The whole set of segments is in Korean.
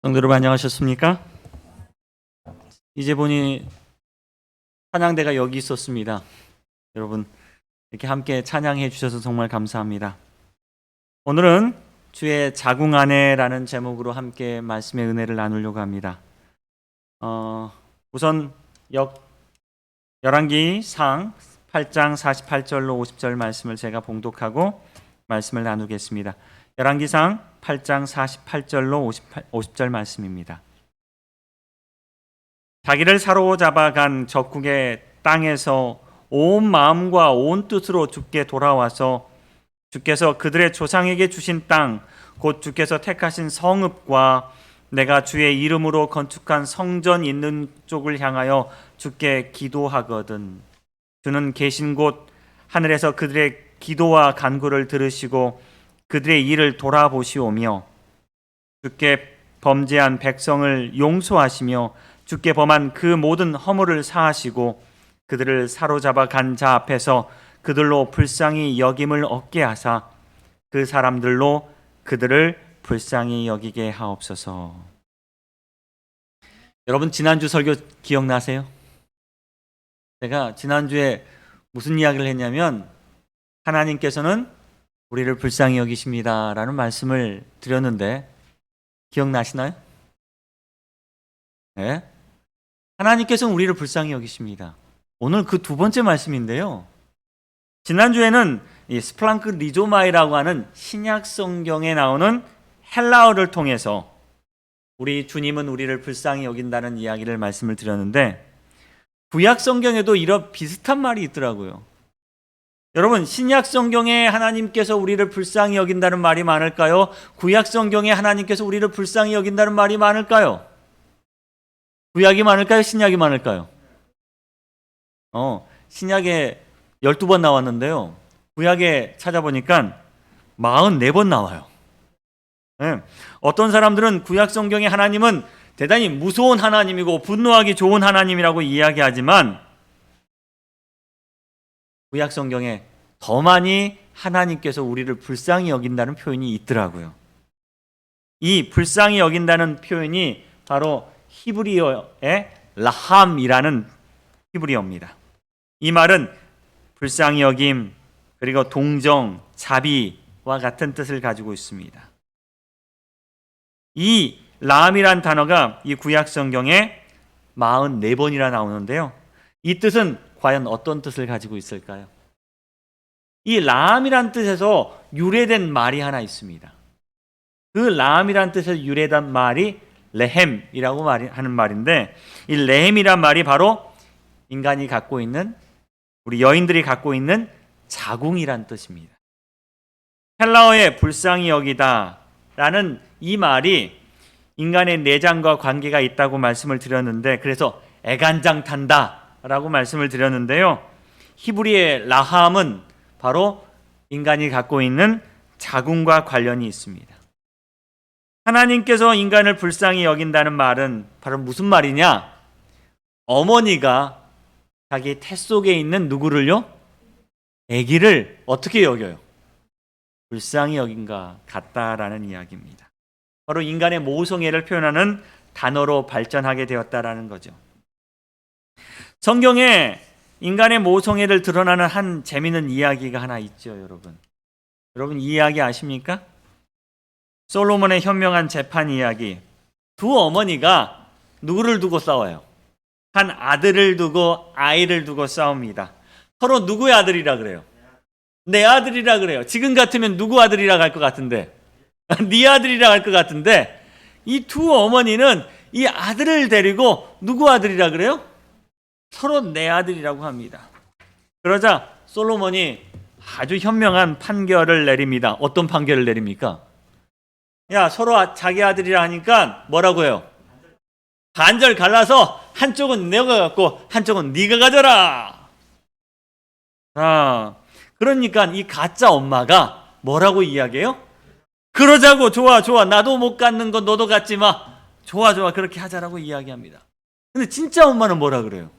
성도 여러분 안녕하셨습니까? 이제 보니 찬양대가 여기 있었습니다. 여러분 이렇게 함께 찬양해 주셔서 정말 감사합니다. 오늘은 주의 자궁 안에라는 제목으로 함께 말씀의 은혜를 나누려고 합니다. 우선 열왕기상 8장 48절로 50절 말씀을 제가 봉독하고 말씀을 나누겠습니다. 열왕기상 8장 48절로 50절 말씀입니다. 자기를 사로잡아간 적국의 땅에서 온 마음과 온 뜻으로 주께 돌아와서 주께서 그들의 조상에게 주신 땅, 곧 주께서 택하신 성읍과 내가 주의 이름으로 건축한 성전 있는 쪽을 향하여 주께 기도하거든. 주는 계신 곳 하늘에서 그들의 기도와 간구를 들으시고 그들의 일을 돌아보시오며 주께 범죄한 백성을 용서하시며 주께 범한 그 모든 허물을 사하시고 그들을 사로잡아 간 자 앞에서 그들로 불쌍히 여김을 얻게 하사 그 사람들로 그들을 불쌍히 여기게 하옵소서. 여러분 지난주 설교 기억나세요? 제가 지난주에 무슨 이야기를 했냐면 하나님께서는 우리를 불쌍히 여기십니다 라는 말씀을 드렸는데 기억나시나요? 네? 하나님께서는 우리를 불쌍히 여기십니다. 오늘 그 두 번째 말씀인데요. 지난주에는 이 스플랑크 리조마이라고 하는 신약 성경에 나오는 헬라어를 통해서 우리 주님은 우리를 불쌍히 여긴다는 이야기를 말씀을 드렸는데 구약 성경에도 이런 비슷한 말이 있더라고요. 여러분 신약 성경에 하나님께서 우리를 불쌍히 여긴다는 말이 많을까요? 구약 성경에 하나님께서 우리를 불쌍히 여긴다는 말이 많을까요? 구약이 많을까요? 신약이 많을까요? 신약에 12번 나왔는데요. 구약에 찾아보니까 44번 나와요. 네. 어떤 사람들은 구약 성경의 하나님은 대단히 무서운 하나님이고 분노하기 좋은 하나님이라고 이야기하지만 구약 성경에 더 많이 하나님께서 우리를 불쌍히 여긴다는 표현이 있더라고요. 이 불쌍히 여긴다는 표현이 바로 히브리어의 라함이라는 히브리어입니다. 이 말은 불쌍히 여김 그리고 동정, 자비와 같은 뜻을 가지고 있습니다. 이 라함이란 단어가 이 구약 성경에 44번이나 나오는데요. 이 뜻은 과연 어떤 뜻을 가지고 있을까요? 이 라함이란 뜻에서 유래된 말이 하나 있습니다. 그 라함이란 뜻에서 유래된 말이 레헴이라고 하는 말인데 이 레헴이란 말이 바로 인간이 갖고 있는 우리 여인들이 갖고 있는 자궁이란 뜻입니다. 헬라어의 불쌍히 여기다 라는 이 말이 인간의 내장과 관계가 있다고 말씀을 드렸는데 그래서 애간장 탄다 라고 말씀을 드렸는데요. 히브리의 라함은 바로 인간이 갖고 있는 자궁과 관련이 있습니다. 하나님께서 인간을 불쌍히 여긴다는 말은 바로 무슨 말이냐? 어머니가 자기 태 속에 있는 누구를요? 아기를 어떻게 여겨요? 불쌍히 여긴가 같다라는 이야기입니다. 바로 인간의 모성애를 표현하는 단어로 발전하게 되었다라는 거죠. 성경에 인간의 모성애를 드러나는 한 재미있는 이야기가 하나 있죠, 여러분. 여러분 이 이야기 아십니까? 솔로몬의 현명한 재판 이야기. 두 어머니가 누구를 두고 싸워요? 한 아들을 두고 아이를 두고 싸웁니다. 서로 누구의 아들이라 그래요? 내 아들이라 그래요. 지금 같으면 누구 아들이라 할 것 같은데 네 아들이라 할 것 같은데 이 두 어머니는 이 아들을 데리고 누구 아들이라 그래요? 서로 내 아들이라고 합니다. 그러자 솔로몬이 아주 현명한 판결을 내립니다. 어떤 판결을 내립니까? 야, 서로 자기 아들이라 하니까 뭐라고 해요? 반절 갈라서 한쪽은 내가 갖고 한쪽은 네가 가져라. 그러니까 이 가짜 엄마가 뭐라고 이야기해요? 그러자고, 좋아 나도 못 갖는 건 너도 갖지 마. 좋아 그렇게 하자라고 이야기합니다. 근데 진짜 엄마는 뭐라 그래요?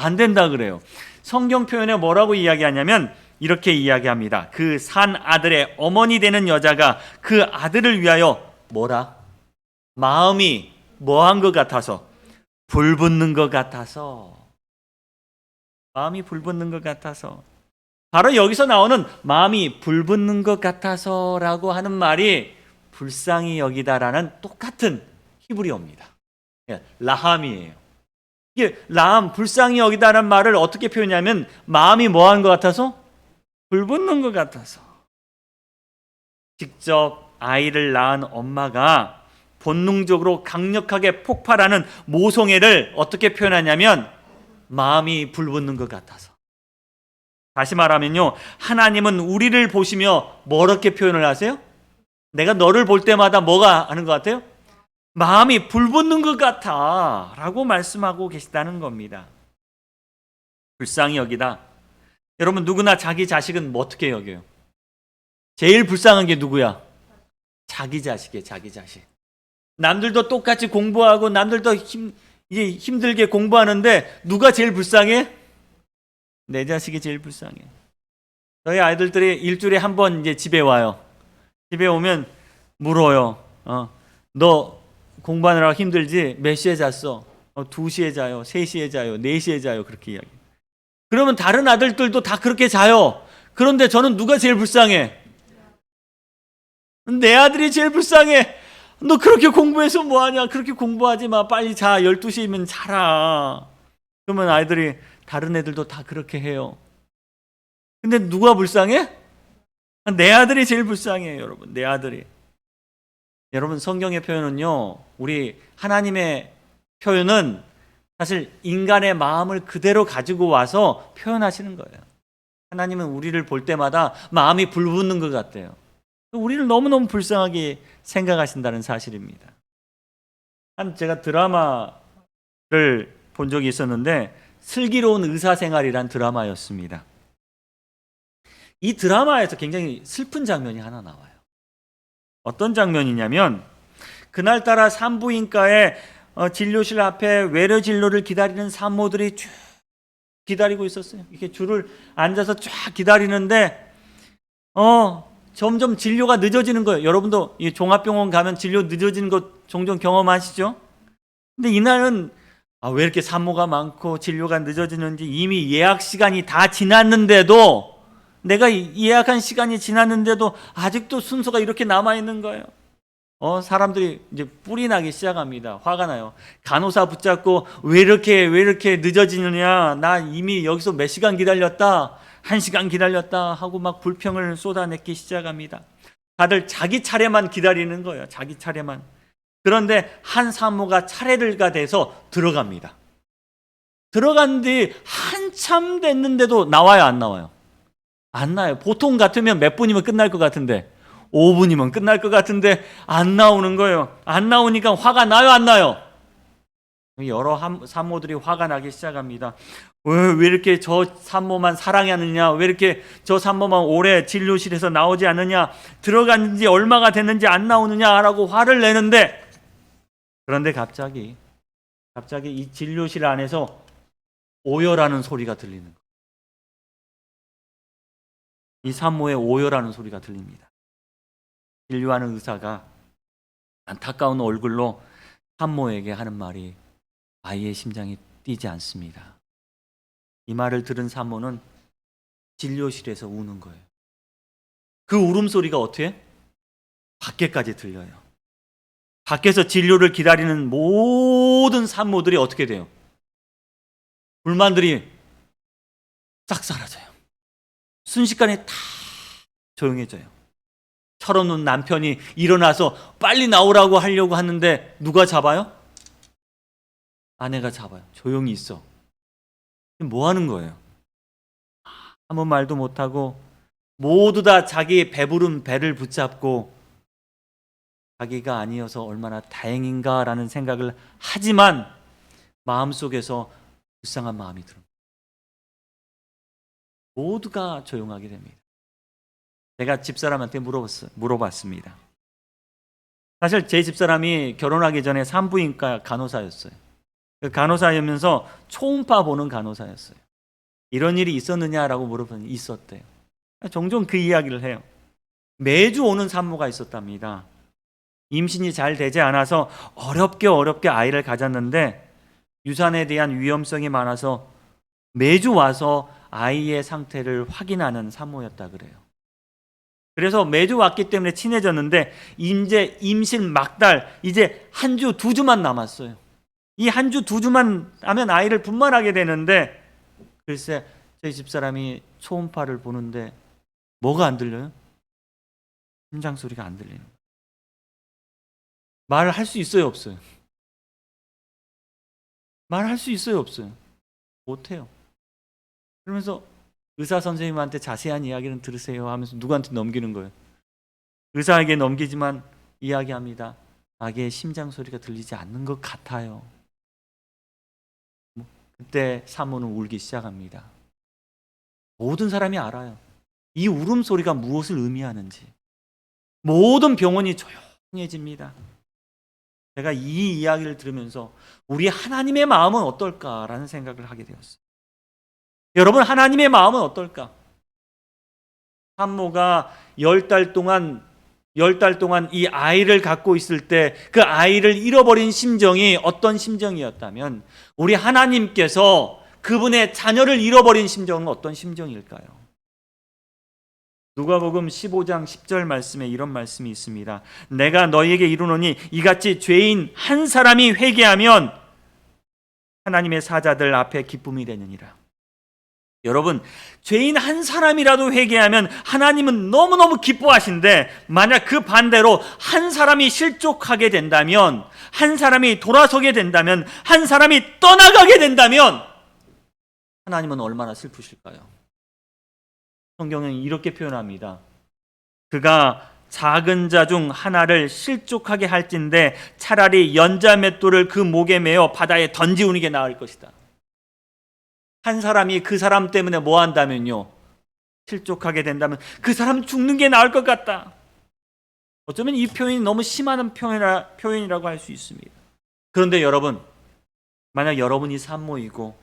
안 된다 그래요. 성경 표현에 뭐라고 이야기하냐면 이렇게 이야기합니다. 그 산 아들의 어머니 되는 여자가 그 아들을 위하여 뭐라? 마음이 뭐한 것 같아서? 불붙는 것 같아서. 마음이 불붙는 것 같아서. 바로 여기서 나오는 마음이 불붙는 것 같아서라고 하는 말이 불쌍히 여기다라는 똑같은 히브리어입니다. 라함이에요. 이게 라함, 불쌍히 여기다라는 말을 어떻게 표현하냐면 마음이 뭐한 것 같아서? 불붙는 것 같아서. 직접 아이를 낳은 엄마가 본능적으로 강력하게 폭발하는 모성애를 어떻게 표현하냐면 마음이 불붙는 것 같아서. 다시 말하면요, 하나님은 우리를 보시며 뭐렇게 표현을 하세요? 내가 너를 볼 때마다 뭐가 하는 것 같아요? 마음이 불붙는 것 같아 라고 말씀하고 계시다는 겁니다. 불쌍히 여기다. 여러분, 누구나 자기 자식은 뭐 어떻게 여겨요? 제일 불쌍한 게 누구야? 자기 자식이에요. 자기 자식. 남들도 똑같이 공부하고 남들도 이제 힘들게 공부하는데 누가 제일 불쌍해? 내 자식이 제일 불쌍해. 저희 아이들이 일주일에 한 번 이제 집에 와요. 집에 오면 물어요. 너 공부하느라 힘들지? 몇 시에 잤어? 2시에 자요, 3시에 자요, 4시에 자요. 그렇게 이야기. 그러면 다른 아들들도 다 그렇게 자요. 그런데 저는 누가 제일 불쌍해? 내 아들이 제일 불쌍해. 너 그렇게 공부해서 뭐하냐? 그렇게 공부하지 마. 빨리 자. 12시면 자라. 그러면 아이들이 다른 애들도 다 그렇게 해요. 근데 누가 불쌍해? 내 아들이 제일 불쌍해요, 여러분. 내 아들이. 여러분, 성경의 표현은요, 우리 하나님의 표현은 사실 인간의 마음을 그대로 가지고 와서 표현하시는 거예요. 하나님은 우리를 볼 때마다 마음이 불붙는 것 같아요. 우리를 너무너무 불쌍하게 생각하신다는 사실입니다. 제가 드라마를 본 적이 있었는데 슬기로운 의사생활이란 드라마였습니다. 이 드라마에서 굉장히 슬픈 장면이 하나 나와요. 어떤 장면이냐면 그날따라 산부인과에 진료실 앞에 외래 진료를 기다리는 산모들이 쭉 기다리고 있었어요. 이렇게 줄을 앉아서 쫙 기다리는데 점점 진료가 늦어지는 거예요. 여러분도 이 종합병원 가면 진료 늦어지는 거 종종 경험하시죠? 근데 이날은 왜 이렇게 산모가 많고 진료가 늦어지는지 이미 예약 시간이 다 지났는데도 내가 예약한 시간이 지났는데도 아직도 순서가 이렇게 남아있는 거예요. 사람들이 이제 뿔이 나기 시작합니다. 화가 나요. 간호사 붙잡고 왜 이렇게 늦어지느냐. 나 이미 여기서 몇 시간 기다렸다. 1시간 기다렸다 하고 막 불평을 쏟아내기 시작합니다. 다들 자기 차례만 기다리는 거예요. 자기 차례만. 그런데 한 산모가 차례가 돼서 들어갑니다. 들어간 뒤 한참 됐는데도 나와요, 안 나와요? 안 나와요. 보통 같으면 몇 분이면 끝날 것 같은데 5분이면 끝날 것 같은데 안 나오는 거예요. 안 나오니까 화가 나요, 안 나요? 여러 산모들이 화가 나기 시작합니다. 왜 이렇게 저 산모만 사랑하느냐? 왜 이렇게 저 산모만 오래 진료실에서 나오지 않느냐? 들어간 지 얼마가 됐는지 안 나오느냐라고 화를 내는데, 그런데 갑자기 이 진료실 안에서 오열하는 소리가 들리는 거예요. 이 산모의 오열하는 소리가 들립니다. 진료하는 의사가 안타까운 얼굴로 산모에게 하는 말이 아이의 심장이 뛰지 않습니다. 이 말을 들은 산모는 진료실에서 우는 거예요. 그 울음소리가 어떻게? 밖에까지 들려요. 밖에서 진료를 기다리는 모든 산모들이 어떻게 돼요? 불만들이 싹 사라져요. 순식간에 다 조용해져요. 철없는 남편이 일어나서 빨리 나오라고 하려고 하는데 누가 잡아요? 아내가 잡아요. 조용히 있어. 뭐 하는 거예요? 아무 말도 못하고 모두 다 자기 배부른 배를 붙잡고 자기가 아니어서 얼마나 다행인가라는 생각을 하지만 마음속에서 불쌍한 마음이 들어요. 모두가 조용하게 됩니다. 제가 집사람한테 물어봤습니다. 사실 제 집사람이 결혼하기 전에 산부인과 간호사였어요. 그 간호사이면서 초음파 보는 간호사였어요. 이런 일이 있었느냐라고 물어보니 있었대요. 종종 그 이야기를 해요. 매주 오는 산모가 있었답니다. 임신이 잘 되지 않아서 어렵게 아이를 가졌는데 유산에 대한 위험성이 많아서 매주 와서 아이의 상태를 확인하는 산모였다 그래요. 그래서 매주 왔기 때문에 친해졌는데 이제 임신 막달 이제 한 주, 두 주만 남았어요. 이 한 주, 두 주만 하면 아이를 분만하게 되는데 글쎄 저희 집사람이 초음파를 보는데 뭐가 안 들려요? 심장 소리가 안 들리는 거예요. 말을 할 수 있어요, 없어요? 말할 수 있어요, 없어요? 못해요. 그러면서 의사 선생님한테 자세한 이야기는 들으세요 하면서 누구한테 넘기는 거예요. 의사에게 넘기지만 이야기합니다. 아기의 심장 소리가 들리지 않는 것 같아요. 그때 산모는 울기 시작합니다. 모든 사람이 알아요. 이 울음소리가 무엇을 의미하는지. 모든 병원이 조용해집니다. 제가 이 이야기를 들으면서 우리 하나님의 마음은 어떨까라는 생각을 하게 되었어요. 여러분, 하나님의 마음은 어떨까? 산모가 10달 동안 이 아이를 갖고 있을 때 그 아이를 잃어버린 심정이 어떤 심정이었다면 우리 하나님께서 그분의 자녀를 잃어버린 심정은 어떤 심정일까요? 누가복음 15장 10절 말씀에 이런 말씀이 있습니다. 내가 너희에게 이르노니 이같이 죄인 한 사람이 회개하면 하나님의 사자들 앞에 기쁨이 되느니라. 여러분, 죄인 한 사람이라도 회개하면 하나님은 너무너무 기뻐하신데 만약 그 반대로 한 사람이 실족하게 된다면, 한 사람이 돌아서게 된다면, 한 사람이 떠나가게 된다면 하나님은 얼마나 슬프실까요? 성경은 이렇게 표현합니다. 그가 작은 자 중 하나를 실족하게 할진대 차라리 연자 맷돌을 그 목에 매어 바다에 던지우는 게 나을 것이다. 한 사람이 그 사람 때문에 뭐 한다면요, 실족하게 된다면 그 사람 죽는 게 나을 것 같다. 어쩌면 이 표현이 너무 심한 표현이라고 할 수 있습니다. 그런데 여러분, 만약 여러분이 산모이고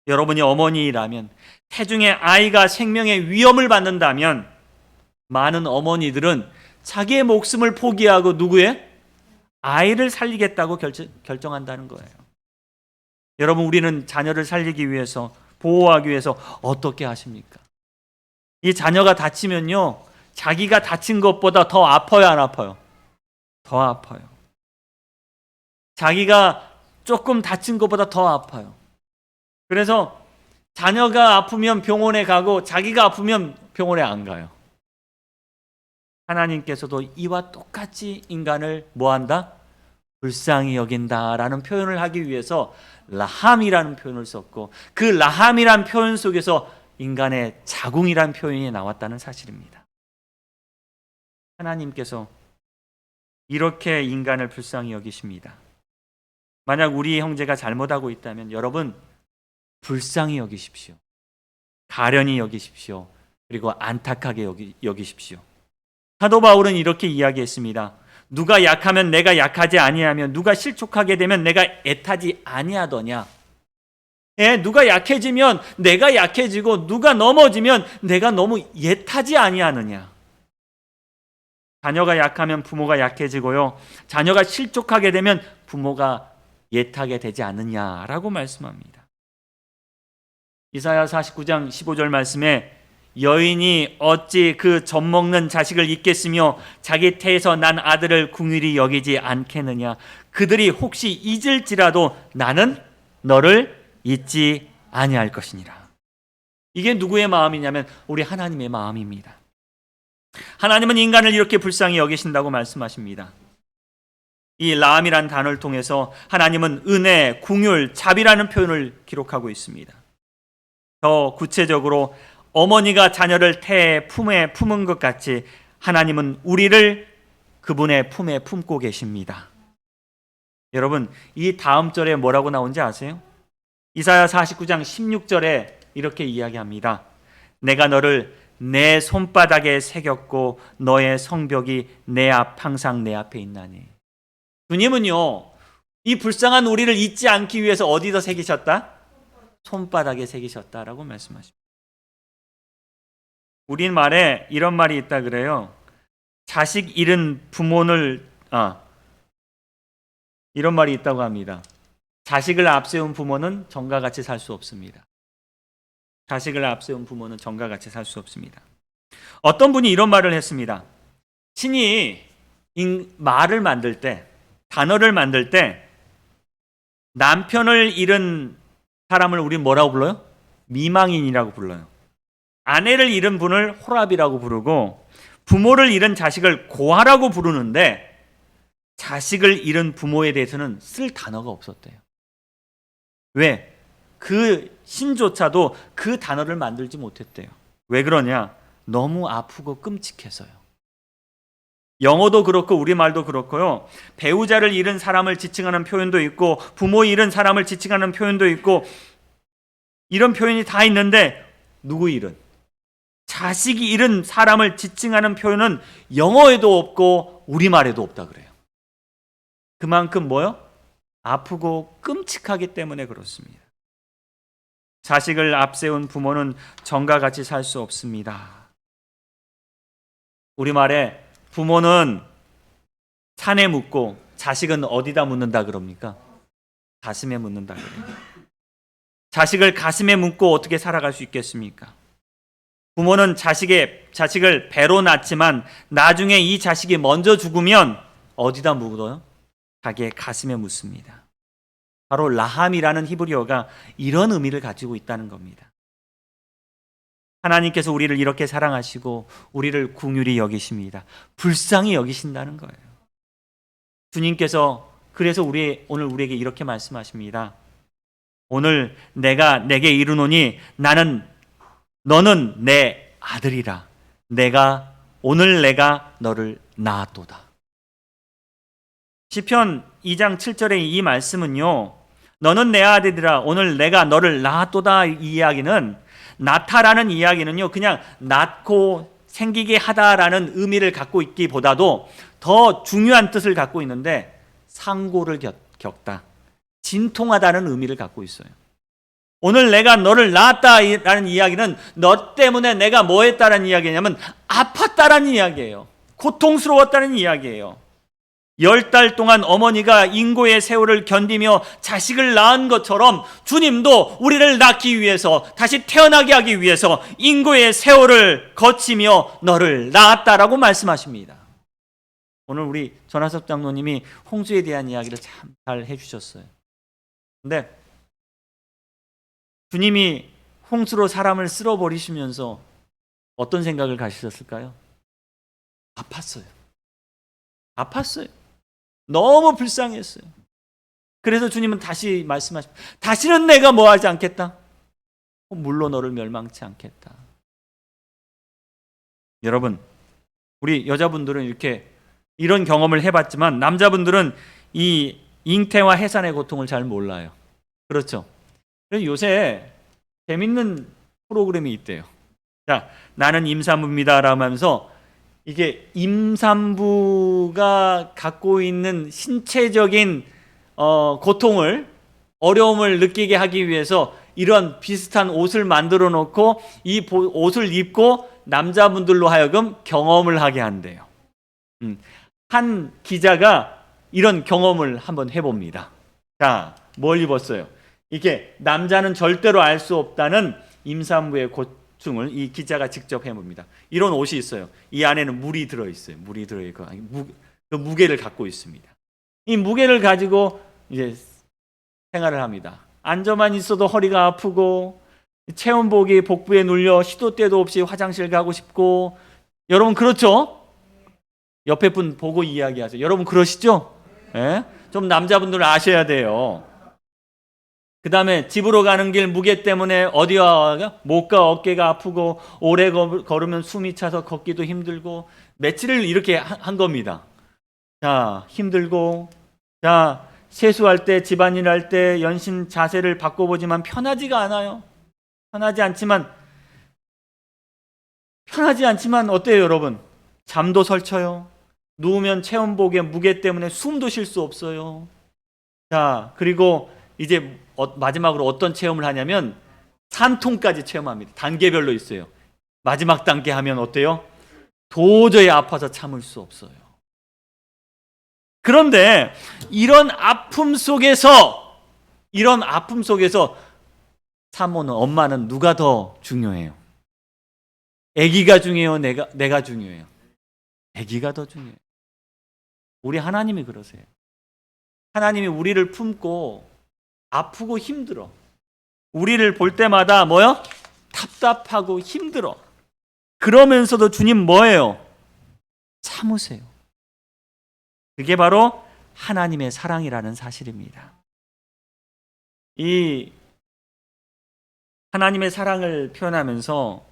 여러분이 어머니라면, 태중의 아이가 생명의 위험을 받는다면 많은 어머니들은 자기의 목숨을 포기하고 누구의? 아이를 살리겠다고 결정한다는 거예요. 여러분, 우리는 자녀를 살리기 위해서, 보호하기 위해서 어떻게 하십니까? 이 자녀가 다치면요, 자기가 다친 것보다 더 아파요, 안 아파요? 더 아파요. 자기가 조금 다친 것보다 더 아파요. 그래서 자녀가 아프면 병원에 가고 자기가 아프면 병원에 안 가요. 하나님께서도 이와 똑같이 인간을 뭐한다? 불쌍히 여긴다라는 표현을 하기 위해서 라함이라는 표현을 썼고, 그 라함이란 표현 속에서 인간의 자궁이란 표현이 나왔다는 사실입니다. 하나님께서 이렇게 인간을 불쌍히 여기십니다. 만약 우리 형제가 잘못하고 있다면 여러분, 불쌍히 여기십시오. 가련히 여기십시오. 그리고 안타깝게 여기십시오. 사도 바울은 이렇게 이야기했습니다. 누가 약하면 내가 약하지 아니하며 누가 실족하게 되면 내가 애타지 아니하더냐. 누가 약해지면 내가 약해지고 누가 넘어지면 내가 너무 애타지 아니하느냐. 자녀가 약하면 부모가 약해지고요, 자녀가 실족하게 되면 부모가 애타게 되지 않느냐라고 말씀합니다. 이사야 49장 15절 말씀에 여인이 어찌 그 젖먹는 자식을 잊겠으며 자기 태에서 난 아들을 긍휼히 여기지 않겠느냐. 그들이 혹시 잊을지라도 나는 너를 잊지 아니할 것이니라. 이게 누구의 마음이냐면 우리 하나님의 마음입니다. 하나님은 인간을 이렇게 불쌍히 여기신다고 말씀하십니다. 이 라함이란 단어를 통해서 하나님은 은혜, 긍휼, 자비라는 표현을 기록하고 있습니다. 더 구체적으로 어머니가 자녀를 태의 품에 품은 것 같이 하나님은 우리를 그분의 품에 품고 계십니다. 여러분, 이 다음 절에 뭐라고 나온지 아세요? 이사야 49장 16절에 이렇게 이야기합니다. 내가 너를 내 손바닥에 새겼고 너의 성벽이 내 앞 항상 내 앞에 있나니. 주님은요, 이 불쌍한 우리를 잊지 않기 위해서 어디다 새기셨다? 손바닥에 새기셨다라고 말씀하십니다. 우리말에 이런 말이 있다 그래요. 자식 잃은 부모를 이런 말이 있다고 합니다. 자식을 앞세운 부모는 정과 같이 살 수 없습니다. 자식을 앞세운 부모는 정과 같이 살 수 없습니다. 어떤 분이 이런 말을 했습니다. 신이 말을 만들 때, 단어를 만들 때 남편을 잃은 사람을 우리 뭐라고 불러요? 미망인이라고 불러요. 아내를 잃은 분을 호랍이라고 부르고 부모를 잃은 자식을 고아라고 부르는데 자식을 잃은 부모에 대해서는 쓸 단어가 없었대요. 왜? 그 신조차도 그 단어를 만들지 못했대요. 왜 그러냐? 너무 아프고 끔찍해서요. 영어도 그렇고 우리말도 그렇고요. 배우자를 잃은 사람을 지칭하는 표현도 있고 부모 잃은 사람을 지칭하는 표현도 있고 이런 표현이 다 있는데 누구 잃은? 자식이 잃은 사람을 지칭하는 표현은 영어에도 없고 우리말에도 없다 그래요. 그만큼 뭐요? 아프고 끔찍하기 때문에 그렇습니다. 자식을 앞세운 부모는 정과 같이 살 수 없습니다. 우리말에 부모는 산에 묻고 자식은 어디다 묻는다 그럽니까? 가슴에 묻는다 그래요. 자식을 가슴에 묻고 어떻게 살아갈 수 있겠습니까? 부모는 자식을 배로 낳지만 나중에 이 자식이 먼저 죽으면 어디다 묻어요? 자기의 가슴에 묻습니다. 바로 라함이라는 히브리어가 이런 의미를 가지고 있다는 겁니다. 하나님께서 우리를 이렇게 사랑하시고 우리를 긍휼히 여기십니다. 불쌍히 여기신다는 거예요. 주님께서 그래서 오늘 우리에게 이렇게 말씀하십니다. 오늘 내가 내게 이르노니 너는 내 아들이라. 오늘 내가 너를 낳았도다. 시편 2장 7절의 이 말씀은요. 너는 내 아들이라 오늘 내가 너를 낳았도다 이 이야기는 낳다라는 이야기는요. 그냥 낳고 생기게 하다라는 의미를 갖고 있기보다도 더 중요한 뜻을 갖고 있는데 상고를 겪다. 진통하다는 의미를 갖고 있어요. 오늘 내가 너를 낳았다라는 이야기는 너 때문에 내가 뭐 했다라는 이야기냐면 아팠다라는 이야기예요. 고통스러웠다는 이야기예요. 10달 동안 어머니가 인고의 세월을 견디며 자식을 낳은 것처럼 주님도 우리를 낳기 위해서 다시 태어나게 하기 위해서 인고의 세월을 거치며 너를 낳았다라고 말씀하십니다. 오늘 우리 전하섭 장로님이 홍수에 대한 이야기를 참 잘 해주셨어요. 근데 주님이 홍수로 사람을 쓸어버리시면서 어떤 생각을 가지셨을까요? 아팠어요. 너무 불쌍했어요. 그래서 주님은 다시 말씀하십니다. 다시는 내가 뭐 하지 않겠다? 물로 너를 멸망치 않겠다. 여러분, 우리 여자분들은 이런 경험을 해봤지만 남자분들은 이 잉태와 해산의 고통을 잘 몰라요. 그렇죠? 그래서 요새 재밌는 프로그램이 있대요. 자, 나는 임산부입니다 라면서 이게 임산부가 갖고 있는 신체적인 고통을 어려움을 느끼게 하기 위해서 이런 비슷한 옷을 만들어 놓고 이 옷을 입고 남자분들로 하여금 경험을 하게 한대요. 한 기자가 이런 경험을 한번 해봅니다. 자, 뭘 입었어요? 이게 남자는 절대로 알 수 없다는 임산부의 고충을 이 기자가 직접 해봅니다. 이런 옷이 있어요. 이 안에는 물이 들어있어요. 물이 들어있고 그 무게를 갖고 있습니다. 이 무게를 가지고 이제 생활을 합니다. 앉아만 있어도 허리가 아프고 체온복이 복부에 눌려 시도 때도 없이 화장실 가고 싶고 여러분 그렇죠? 옆에 분 보고 이야기하세요. 여러분 그러시죠? 예? 좀 남자분들은 아셔야 돼요. 그 다음에 집으로 가는 길 무게 때문에 어디와 목과 어깨가 아프고 오래 걸으면 숨이 차서 걷기도 힘들고 며칠을 이렇게 한 겁니다. 자, 힘들고 자, 세수할 때 집안일 할 때 연신 자세를 바꿔보지만 편하지가 않아요. 편하지 않지만 어때요 여러분? 잠도 설쳐요. 누우면 체온복의 무게 때문에 숨도 쉴 수 없어요. 자, 그리고 이제 마지막으로 어떤 체험을 하냐면 산통까지 체험합니다. 단계별로 있어요. 마지막 단계 하면 어때요? 도저히 아파서 참을 수 없어요. 그런데 이런 아픔 속에서 사모는, 엄마는 누가 더 중요해요? 아기가 중요해요? 내가 중요해요? 아기가 더 중요해요. 우리 하나님이 그러세요. 하나님이 우리를 품고 아프고 힘들어. 우리를 볼 때마다 뭐요? 답답하고 힘들어. 그러면서도 주님 뭐예요? 참으세요. 그게 바로 하나님의 사랑이라는 사실입니다. 이 하나님의 사랑을 표현하면서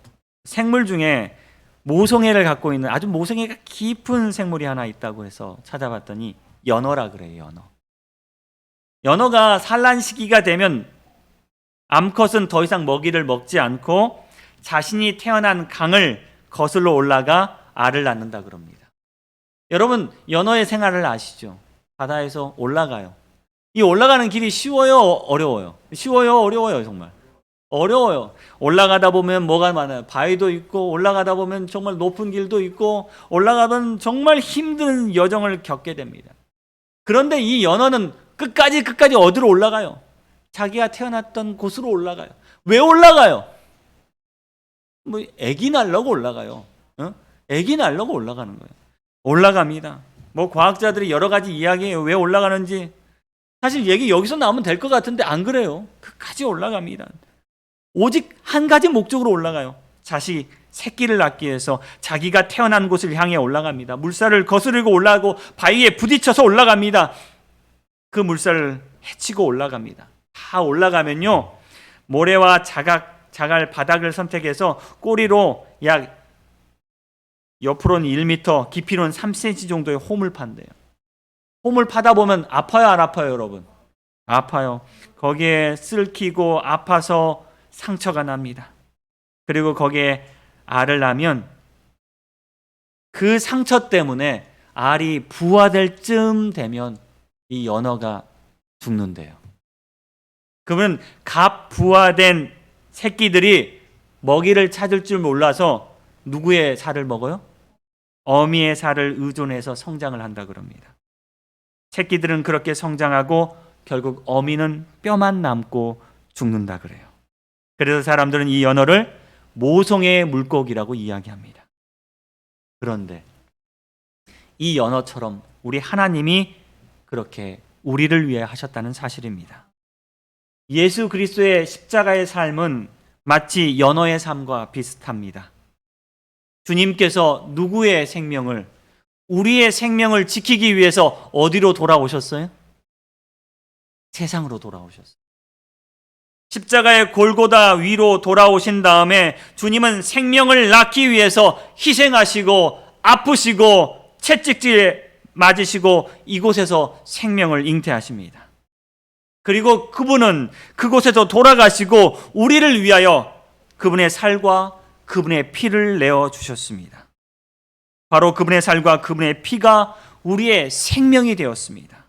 생물 중에 모성애를 갖고 있는 아주 모성애가 깊은 생물이 하나 있다고 해서 찾아봤더니 연어라 그래요. 연어가 산란 시기가 되면 암컷은 더 이상 먹이를 먹지 않고 자신이 태어난 강을 거슬러 올라가 알을 낳는다 그럽니다. 여러분, 연어의 생활을 아시죠? 바다에서 올라가요. 이 올라가는 길이 쉬워요? 어려워요? 쉬워요? 어려워요? 정말 어려워요. 올라가다 보면 뭐가 많아요? 바위도 있고, 올라가다 보면 정말 높은 길도 있고, 올라가면 정말 힘든 여정을 겪게 됩니다. 그런데 이 연어는 끝까지 어디로 올라가요? 자기가 태어났던 곳으로 올라가요. 왜 올라가요? 뭐 애기 낳으려고 올라가요. 애기 낳으려고 올라가는 거예요. 올라갑니다. 뭐 과학자들이 여러 가지 이야기해요. 왜 올라가는지. 사실 얘기 여기서 나오면 될 것 같은데 안 그래요. 끝까지 올라갑니다. 오직 한 가지 목적으로 올라가요. 새끼를 낳기 위해서 자기가 태어난 곳을 향해 올라갑니다. 물살을 거스르고 올라가고 바위에 부딪혀서 올라갑니다. 그 물살을 헤치고 올라갑니다. 다 올라가면요, 모래와 자갈 바닥을 선택해서 꼬리로 약 옆으로는 1m, 깊이로는 3cm 정도의 홈을 판대요. 홈을 파다 보면 아파요, 안 아파요, 여러분? 아파요. 거기에 쓸키고 아파서 상처가 납니다. 그리고 거기에 알을 낳으면 그 상처 때문에 알이 부화될 쯤 되면 이 연어가 죽는데요. 그러면 갑부화된 새끼들이 먹이를 찾을 줄 몰라서 누구의 살을 먹어요? 어미의 살을 의존해서 성장을 한다 그럽니다. 새끼들은 그렇게 성장하고 결국 어미는 뼈만 남고 죽는다 그래요. 그래서 사람들은 이 연어를 모성애의 물고기라고 이야기합니다. 그런데 이 연어처럼 우리 하나님이 그렇게 우리를 위해 하셨다는 사실입니다. 예수 그리스도의 십자가의 삶은 마치 연어의 삶과 비슷합니다. 주님께서 누구의 생명을, 우리의 생명을 지키기 위해서 어디로 돌아오셨어요? 세상으로 돌아오셨어요. 십자가의 골고다 위로 돌아오신 다음에 주님은 생명을 낳기 위해서 희생하시고 아프시고 채찍질 맞으시고 이곳에서 생명을 잉태하십니다. 그리고 그분은 그곳에서 돌아가시고 우리를 위하여 그분의 살과 그분의 피를 내어주셨습니다. 바로 그분의 살과 그분의 피가 우리의 생명이 되었습니다.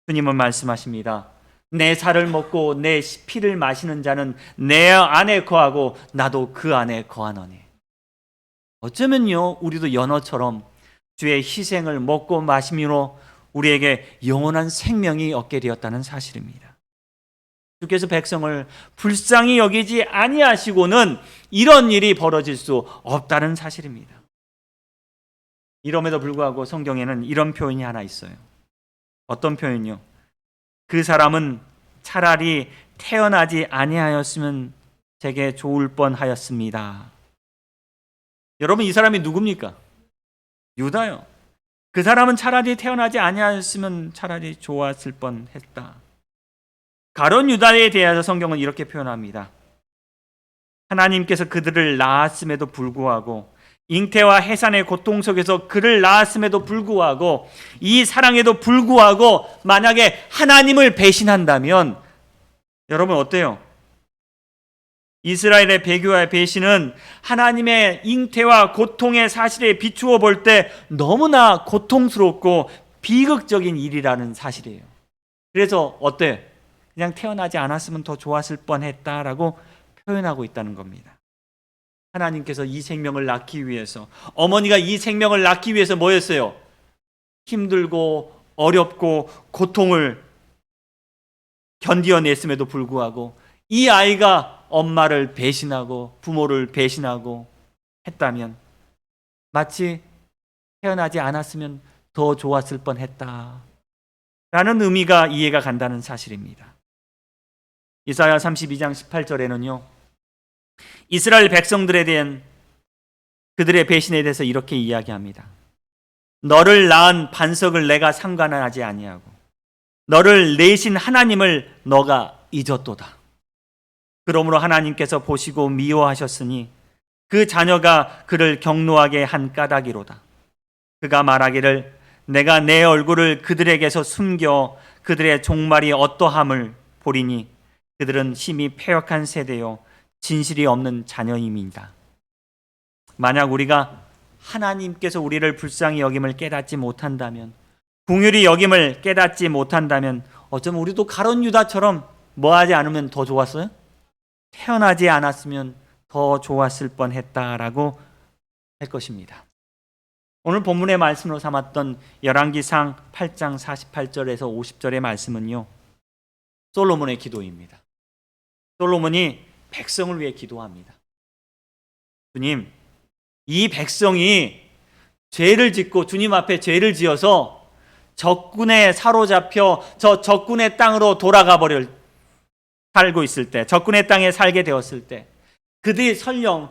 주님은 말씀하십니다. 내 살을 먹고 내 피를 마시는 자는 내 안에 거하고 나도 그 안에 거하노니. 어쩌면요, 우리도 연어처럼 주의 희생을 먹고 마심으로 우리에게 영원한 생명이 얻게 되었다는 사실입니다. 주께서 백성을 불쌍히 여기지 아니하시고는 이런 일이 벌어질 수 없다는 사실입니다. 이럼에도 불구하고 성경에는 이런 표현이 하나 있어요. 어떤 표현이요? 그 사람은 차라리 태어나지 아니하였으면 제게 좋을 뻔하였습니다. 여러분, 이 사람이 누굽니까? 유다요. 그 사람은 차라리 태어나지 아니하였으면 차라리 좋았을 뻔했다. 가룟 유다에 대해서 성경은 이렇게 표현합니다. 하나님께서 그들을 낳았음에도 불구하고, 잉태와 해산의 고통 속에서 그를 낳았음에도 불구하고, 이 사랑에도 불구하고 만약에 하나님을 배신한다면 여러분 어때요? 이스라엘의 배교와 배신은 하나님의 잉태와 고통의 사실에 비추어 볼 때 너무나 고통스럽고 비극적인 일이라는 사실이에요. 그래서 어때? 그냥 태어나지 않았으면 더 좋았을 뻔했다라고 표현하고 있다는 겁니다. 하나님께서 이 생명을 낳기 위해서, 어머니가 이 생명을 낳기 위해서 뭐였어요? 힘들고 어렵고 고통을 견디어냈음에도 불구하고 이 아이가 엄마를 배신하고 부모를 배신하고 했다면 마치 태어나지 않았으면 더 좋았을 뻔했다 라는 의미가 이해가 간다는 사실입니다. 이사야 32장 18절에는요, 이스라엘 백성들에 대한 그들의 배신에 대해서 이렇게 이야기합니다. 너를 낳은 반석을 내가 상관하지 아니하고 너를 내신 하나님을 너가 잊었도다. 그러므로 하나님께서 보시고 미워하셨으니 그 자녀가 그를 경노하게 한 까닭이로다. 그가 말하기를 내가 내 얼굴을 그들에게서 숨겨 그들의 종말이 어떠함을 보리니 그들은 심히 패역한 세대요 진실이 없는 자녀임이다. 만약 우리가 하나님께서 우리를 불쌍히 여김을 깨닫지 못한다면, 긍휼히 여김을 깨닫지 못한다면 어쩌면 우리도 가룟 유다처럼 뭐하지 않으면 더 좋았어요? 태어나지 않았으면 더 좋았을 뻔했다라고 할 것입니다. 오늘 본문의 말씀으로 삼았던 열왕기상 8장 48절에서 50절의 말씀은요, 솔로몬의 기도입니다. 솔로몬이 백성을 위해 기도합니다. 주님, 이 백성이 죄를 짓고 주님 앞에 죄를 지어서 적군에 사로잡혀 저 적군의 땅으로 돌아가 버려 살고 있을 때, 적군의 땅에 살게 되었을 때 그들이 설마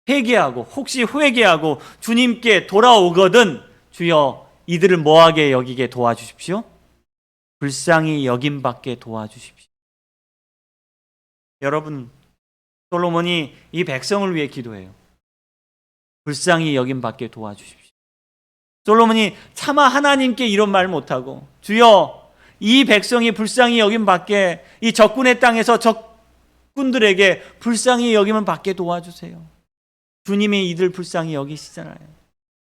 회개하고 혹시 회개하고 주님께 돌아오거든 주여 이들을 뭐하게 여기게 도와주십시오. 불쌍히 여김받게 도와주십시오. 여러분, 솔로몬이 이 백성을 위해 기도해요. 불쌍히 여김받게 도와주십시오. 솔로몬이 차마 하나님께 이런 말 못하고 주여 이 백성이 불쌍히 여김받게, 이 적군의 땅에서 적군들에게 불쌍히 여김을 받게 도와주세요. 주님이 이들 불쌍히 여기시잖아요.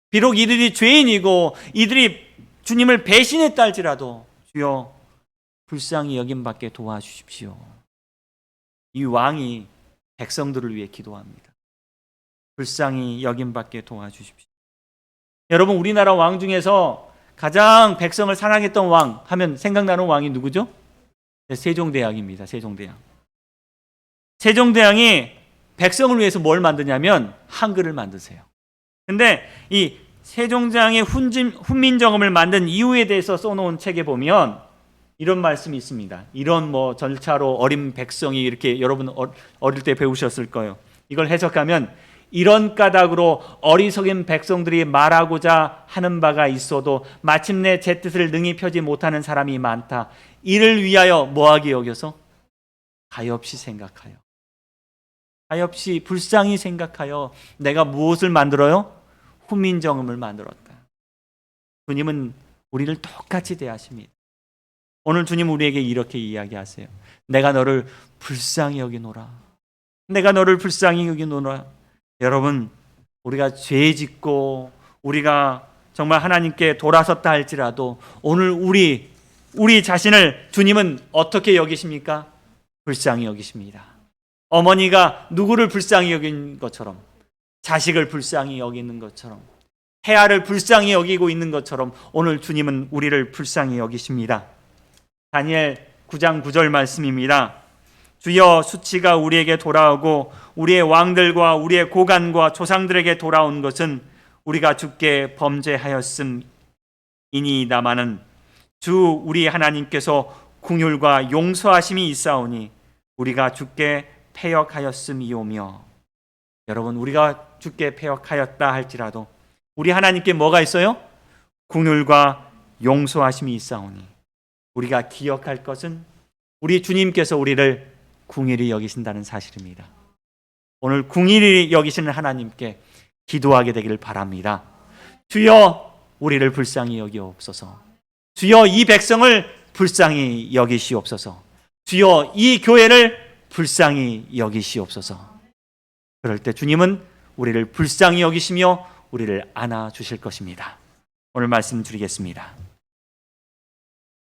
비록 이들이 죄인이고 이들이 주님을 배신했다 할지라도 주여 불쌍히 여김받게 도와주십시오. 이 왕이 백성들을 위해 기도합니다. 불쌍히 여김받게 도와주십시오. 여러분, 우리나라 왕 중에서 가장 백성을 사랑했던 왕 하면 생각나는 왕이 누구죠? 세종대왕입니다. 세종대왕. 세종대왕이 백성을 위해서 뭘 만드냐면 한글을 만드세요. 근데 이 세종대왕의 훈민정음을 만든 이유에 대해서 써놓은 책에 보면 이런 말씀이 있습니다. 이런 절차로 어린 백성이 이렇게 여러분 어릴 때 배우셨을 거예요. 이걸 해석하면 이런 까닭으로 어리석은 백성들이 말하고자 하는 바가 있어도 마침내 제 뜻을 능히 펴지 못하는 사람이 많다. 이를 위하여 뭐하게 여겨서 가엾이 생각하여, 가엾이 불쌍히 생각하여 내가 무엇을 만들어요? 훈민정음을 만들었다. 주님은 우리를 똑같이 대하십니다. 오늘 주님 우리에게 이렇게 이야기하세요. 내가 너를 불쌍히 여기노라. 내가 너를 불쌍히 여기노라. 여러분, 우리가 죄 짓고 우리가 정말 하나님께 돌아섰다 할지라도 오늘 우리 자신을 주님은 어떻게 여기십니까? 불쌍히 여기십니다. 어머니가 누구를 불쌍히 여긴 것처럼, 자식을 불쌍히 여기는 것처럼, 태아를 불쌍히 여기고 있는 것처럼 오늘 주님은 우리를 불쌍히 여기십니다. 다니엘 9장 9절 말씀입니다. 주여 수치가 우리에게 돌아오고 우리의 왕들과 우리의 고관과 조상들에게 돌아온 것은 우리가 주께 범죄하였음이니다마는 주 우리 하나님께서 긍휼과 용서하심이 있사오니 우리가 주께 패역하였음이오며. 여러분, 우리가 주께 패역하였다 할지라도 우리 하나님께 뭐가 있어요? 긍휼과 용서하심이 있사오니 우리가 기억할 것은 우리 주님께서 우리를 긍휼히 여기신다는 사실입니다. 오늘 긍휼히 여기시는 하나님께 기도하게 되기를 바랍니다. 주여 우리를 불쌍히 여기옵소서. 주여 이 백성을 불쌍히 여기시옵소서. 주여 이 교회를 불쌍히 여기시옵소서. 그럴 때 주님은 우리를 불쌍히 여기시며 우리를 안아주실 것입니다. 오늘 말씀 드리겠습니다.